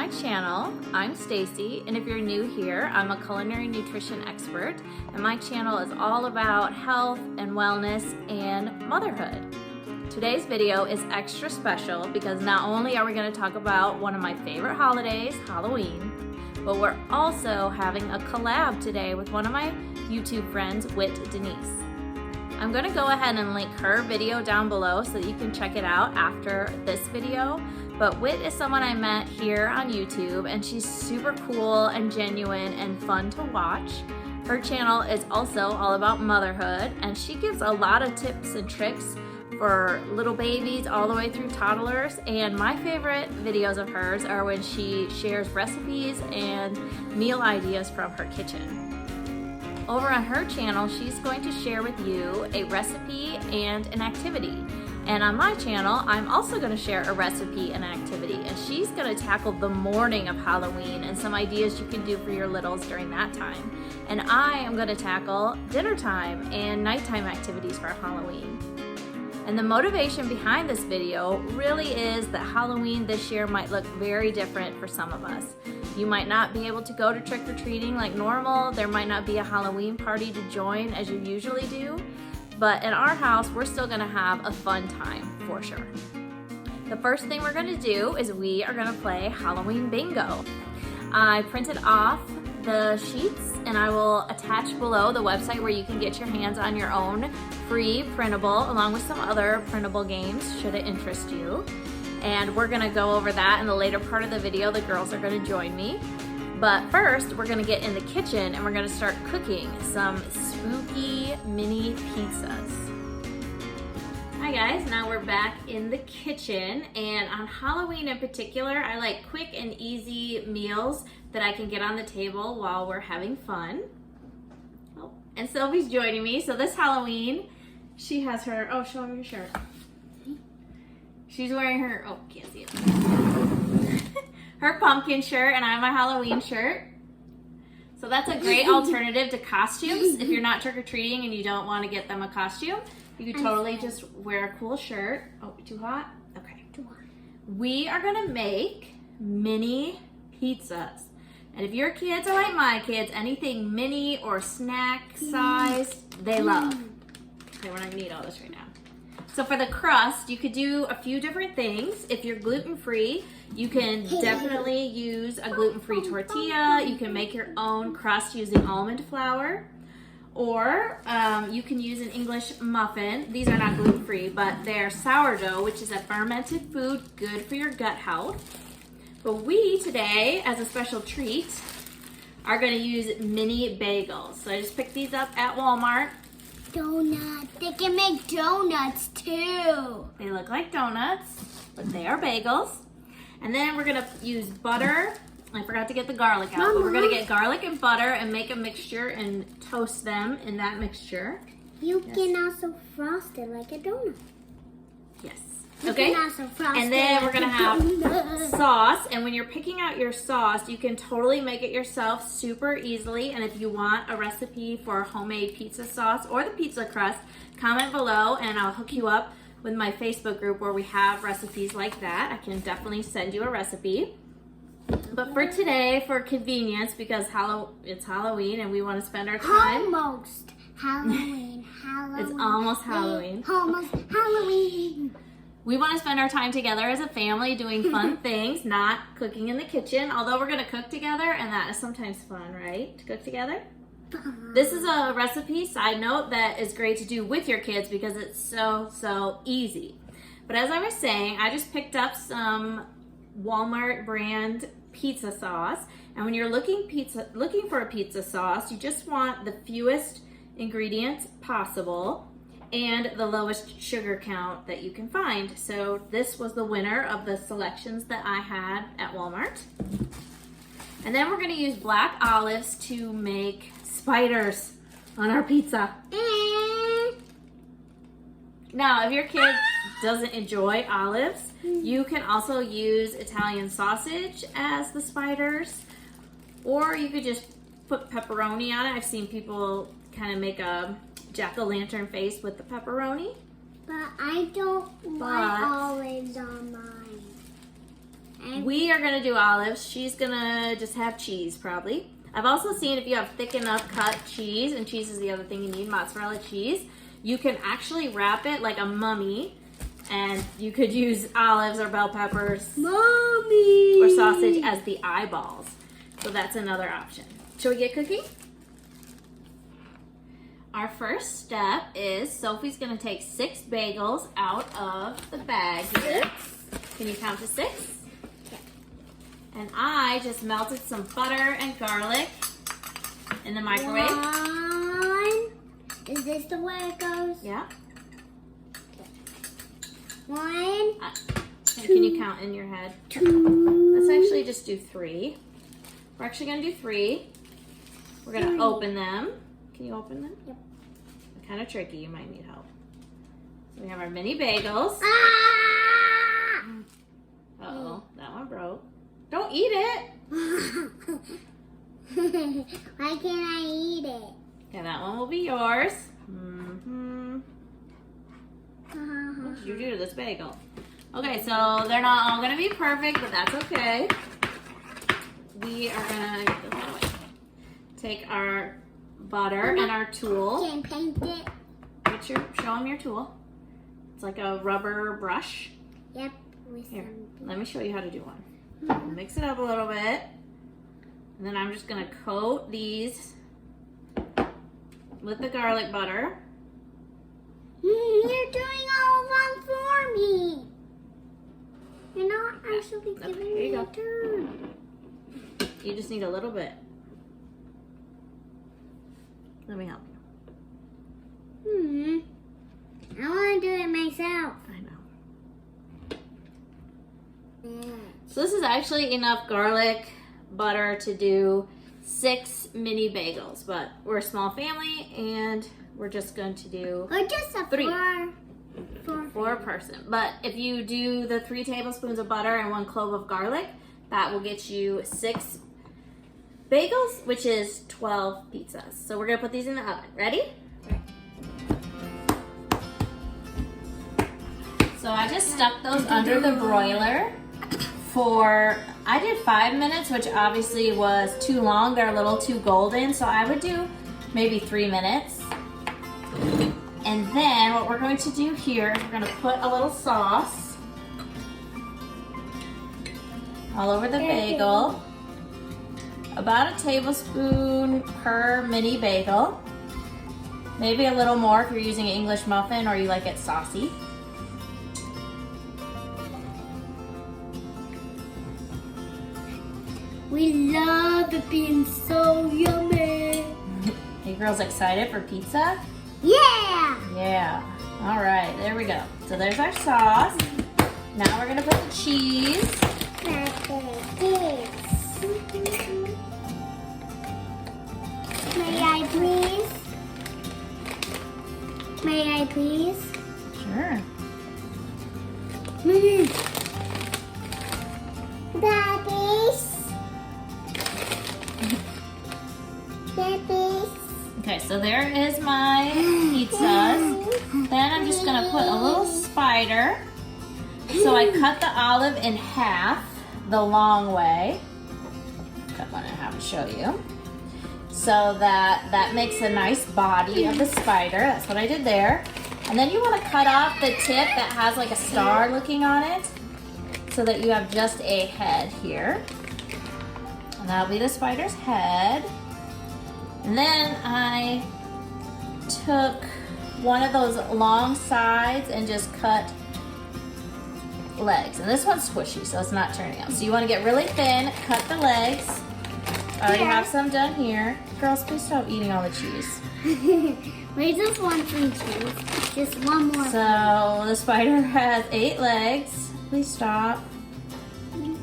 my channel. I'm Stacy, and if you're new here, I'm a culinary nutrition expert, and my channel is all about health and wellness and motherhood. Today's video is extra special because not only are we going to talk about one of my favorite holidays, Halloween, but we're also having a collab today with one of my YouTube friends, Whit Denise. I'm going to go ahead and link her video down below so that you can check it out after this video. But Whit is someone I met here on YouTube, and she's super cool and genuine and fun to watch. Her channel is also all about motherhood, and she gives a lot of tips and tricks for little babies all the way through toddlers. And my favorite videos of hers are when she shares recipes and meal ideas from her kitchen. Over on her channel, she's going to share with you a recipe and an activity. And on my channel, I'm also going to share a recipe and an activity. And she's going to tackle the morning of Halloween and some ideas you can do for your littles during that time. And I am going to tackle dinner time and nighttime activities for Halloween. And the motivation behind this video really is that Halloween this year might look very different for some of us. You might not be able to go to trick-or-treating like normal. There might not be a Halloween party to join as you usually do. But in our house, we're still gonna have a fun time for sure. The first thing we're gonna do is we are gonna play Halloween bingo. I printed off the sheets and I will attach below the website where you can get your hands on your own free printable along with some other printable games should it interest you. And we're gonna go over that in the later part of the video. The girls are gonna join me. But first, we're gonna get in the kitchen and we're gonna start cooking some spooky mini pizzas. Hi guys, now we're back in the kitchen, and on Halloween in particular, I like quick and easy meals that I can get on the table while we're having fun. Oh, and Sylvie's joining me. So this Halloween, she has her, oh, show me your shirt. She's wearing her, oh, can't see it. Her pumpkin shirt, and I have my Halloween shirt. So that's a great alternative to costumes. If you're not trick-or-treating and you don't want to get them a costume, you could totally just wear a cool shirt. Oh, too hot? Okay. Too hot. We are gonna make mini pizzas. And if your kids are like my kids, anything mini or snack sized, they love. Okay, we're not gonna eat all this right now. So for the crust, you could do a few different things. If you're gluten-free, you can definitely use a gluten-free tortilla. You can make your own crust using almond flour. Or you can use an English muffin. These are not gluten-free, but they're sourdough, which is a fermented food good for your gut health. But we today, as a special treat, are gonna use mini bagels. So I just picked these up at Walmart. Donuts. They can make donuts too. They look like donuts, but they are bagels. And then we're gonna use butter. I forgot to get the garlic out, but we're gonna get garlic and butter and make a mixture and toast them in that mixture. You can also frost it like a donut. Yes. You Okay. can also frost And then it we're gonna like have donut. sauce. And when you're picking out your sauce, you can totally make it yourself super easily. And if you want a recipe for homemade pizza sauce or the pizza crust, comment below and I'll hook you up with my Facebook group where we have recipes like that. I can definitely send you a recipe. But for today, for convenience, because it's Halloween and we want to spend our time. Almost Halloween. It's almost Halloween. Almost Halloween. We want to spend our time together as a family doing fun things, not cooking in the kitchen. Although we're going to cook together, and that is sometimes fun, right? To cook together. This is a recipe, side note, that is great to do with your kids because it's so easy. But as I was saying, I just picked up some Walmart brand pizza sauce. And when you're looking for a pizza sauce, you just want the fewest ingredients possible and the lowest sugar count that you can find. So this was the winner of the selections that I had at Walmart. And then we're gonna use black olives to make spiders on our pizza. Now, if your kid doesn't enjoy olives, you can also use Italian sausage as the spiders, or you could just put pepperoni on it. I've seen people kind of make a jack-o'-lantern face with the pepperoni. But I don't want olives on mine. We are gonna do olives. She's gonna just have cheese, probably. I've also seen if you have thick enough cut cheese, and cheese is the other thing you need, mozzarella cheese, you can actually wrap it like a mummy, and you could use olives or bell peppers Mommy! or sausage as the eyeballs. So that's another option. Shall we get cooking? Our first step is Sophie's gonna take 6 bagels out of the bag here. Can you count to 6? Yeah. And I just melted some butter and garlic in the microwave. 1. Is this the way it goes? Yeah. 1, Can you count in your head? 2. Let's actually just do 3. We're actually gonna do 3. We're gonna 3. open them. Can you open them? Yep. They're kind of tricky. You might need help. So we have our mini bagels. Ah! Uh-oh, that one broke. Don't eat it. Why can't I eat it? Okay, that one will be yours. What did you do to this bagel? Okay, so they're not all gonna be perfect, but that's okay. We are gonna get this out of the way. Take our butter and our tool. Can paint it? Show them your tool. It's like a rubber brush. Yep. With Here, some- let me show you how to do one. Mix it up a little bit. And then I'm just gonna coat these with the garlic butter. You're doing all of them for me. You're not actually Okay, giving here you me go. a turn. You just need a little bit. Let me help you. I want to do it myself. I know. Yeah. So this is actually enough garlic butter to do 6 mini bagels, but we're a small family and we're just going to do Or just a 3. 4. 4 person. But if you do the 3 tablespoons of butter and 1 clove of garlic, that will get you 6 bagels, which is 12 pizzas. So we're gonna put these in the oven. Ready? So I just stuck those under the broiler for, I did 5 minutes, which obviously was too long. They're a little too golden, so I would do maybe 3 minutes. And then what we're going to do here is we're gonna put a little sauce all over the bagel. About a tablespoon per mini bagel. Maybe a little more if you're using an English muffin or you like it saucy. We love it being so yummy. You girls excited for pizza? Yeah. Yeah. All right, there we go. So there's our sauce. Now we're gonna put the cheese. May I please? May I please? Sure. Daddies. Daddies. Okay, so there is my pizzas. Then I'm just gonna put a little spider. So I cut the olive in half the long way. Cut one in half to show you. So that makes a nice body of the spider. That's what I did there. And then you want to cut off the tip that has like a star looking on it so that you have just a head here. And that'll be the spider's head. And then I took one of those long sides and just cut legs. And this one's squishy, so it's not turning out. So you want to get really thin, cut the legs. I already have some done here. Girls, please stop eating all the cheese. We just want some cheese. Just one more. So the spider has 8 legs. Please stop. Okay.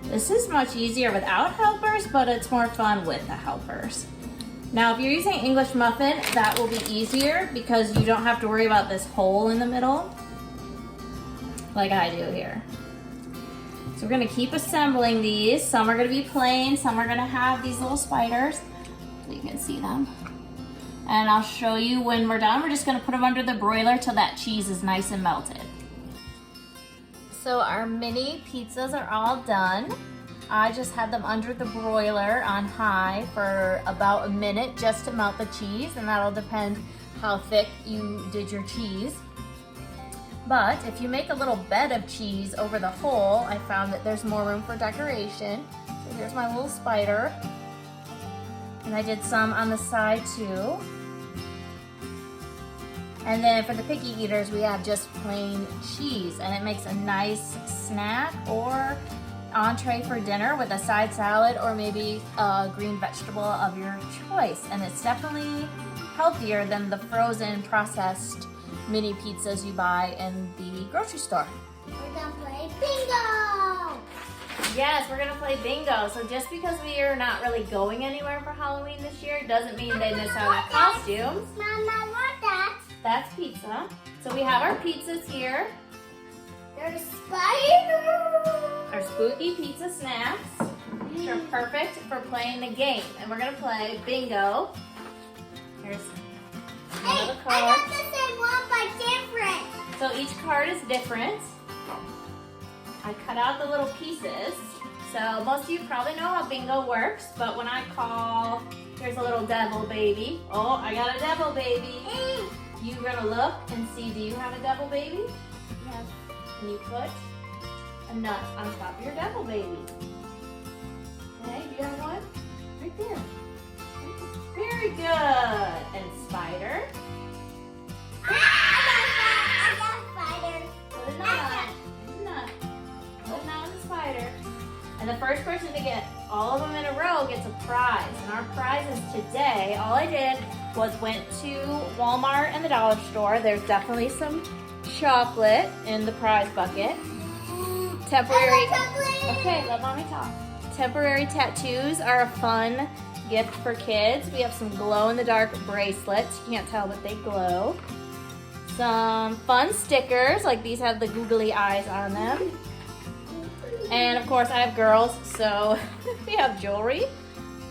This is much easier without helpers, but it's more fun with the helpers. Now, if you're using English muffin, that will be easier because you don't have to worry about this hole in the middle like I do here. So we're gonna keep assembling these. Some are gonna be plain, some are gonna have these little spiders, so you can see them. And I'll show you when we're done. We're just gonna put them under the broiler till that cheese is nice and melted. So our mini pizzas are all done. I just had them under the broiler on high for about a minute just to melt the cheese, and that'll depend how thick you did your cheese. But if you make a little bed of cheese over the hole, I found that there's more room for decoration. So here's my little spider. And I did some on the side too. And then for the picky eaters, we have just plain cheese, and it makes a nice snack or entree for dinner with a side salad or maybe a green vegetable of your choice. And it's definitely healthier than the frozen processed mini pizzas you buy in the grocery store. We're gonna play bingo! Yes, we're gonna play bingo. So just because we are not really going anywhere for Halloween this year doesn't mean they miss out on costumes. Mama, what that? That's pizza. So we have our pizzas here. There's spiders! Our spooky pizza snacks, which are perfect for playing the game. And we're gonna play bingo. Here's Hey, another I card. got the same one but different. So each card is different. I cut out the little pieces. So most of you probably know how bingo works, but when I call, here's a little devil baby. Oh, I got a devil baby. You're gonna look and see, do you have a devil baby? Yes. And you put a nut on top of your devil baby. Okay, do you have one? Right there. Very good. And spider. I got spider. Put a nut on. Put a nut. Put a nut on the spider. And the first person to get all of them in a row gets a prize. And our prizes today, all I did was went to Walmart and the dollar store. There's definitely some chocolate in the prize bucket. Temporary. Okay, let mommy talk. Temporary tattoos are a fun gift for kids. We have some glow-in-the-dark bracelets. You can't tell, but they glow. Some fun stickers, like these have the googly eyes on them. And of course, I have girls, so we have jewelry.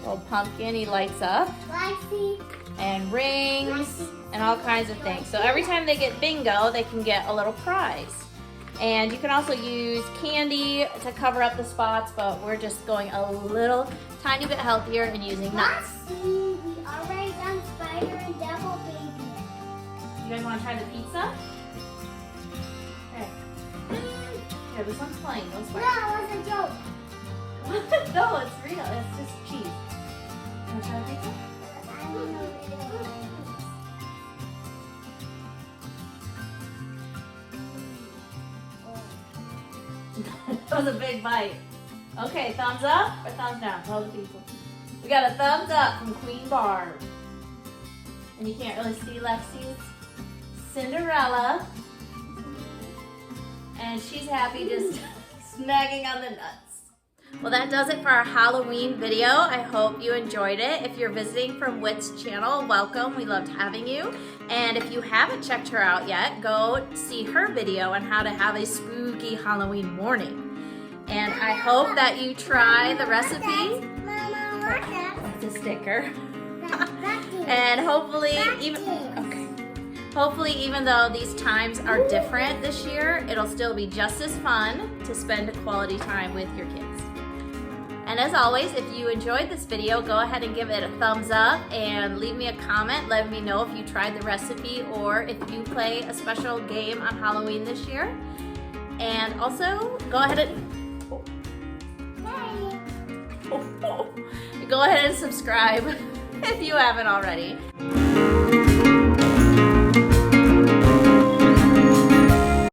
Little pumpkin, he lights up. Lexi. And rings, and all kinds of things. So every time they get bingo, they can get a little prize. And you can also use candy to cover up the spots, but we're just going a little tiny bit healthier and using nuts. Lexi, we already done spider and devil baby. You guys want to try the pizza? Okay. Here, this one's plain, no No, spider. it was a joke. No, it's real. It's just cheese. Want to try the pizza? I don't know. That was a big bite. Okay, thumbs up or thumbs down? Tell the people. We got a thumbs up from Queen Barb. And you can't really see Lexi's Cinderella. And she's happy just snagging on the nuts. Well, that does it for our Halloween video. I hope you enjoyed it. If you're visiting from Wit's channel, welcome. We loved having you. And if you haven't checked her out yet, go see her video on how to have a spooky Halloween morning. And I hope that you try the recipe. Mama, what's that? It's a sticker. That's it. And hopefully, That's even it. okay. Hopefully, even though these times are different this year, it'll still be just as fun to spend quality time with your kids. And as always, if you enjoyed this video, go ahead and give it a thumbs up and leave me a comment. Let me know if you tried the recipe or if you play a special game on Halloween this year. And also, go ahead and go ahead and subscribe if you haven't already.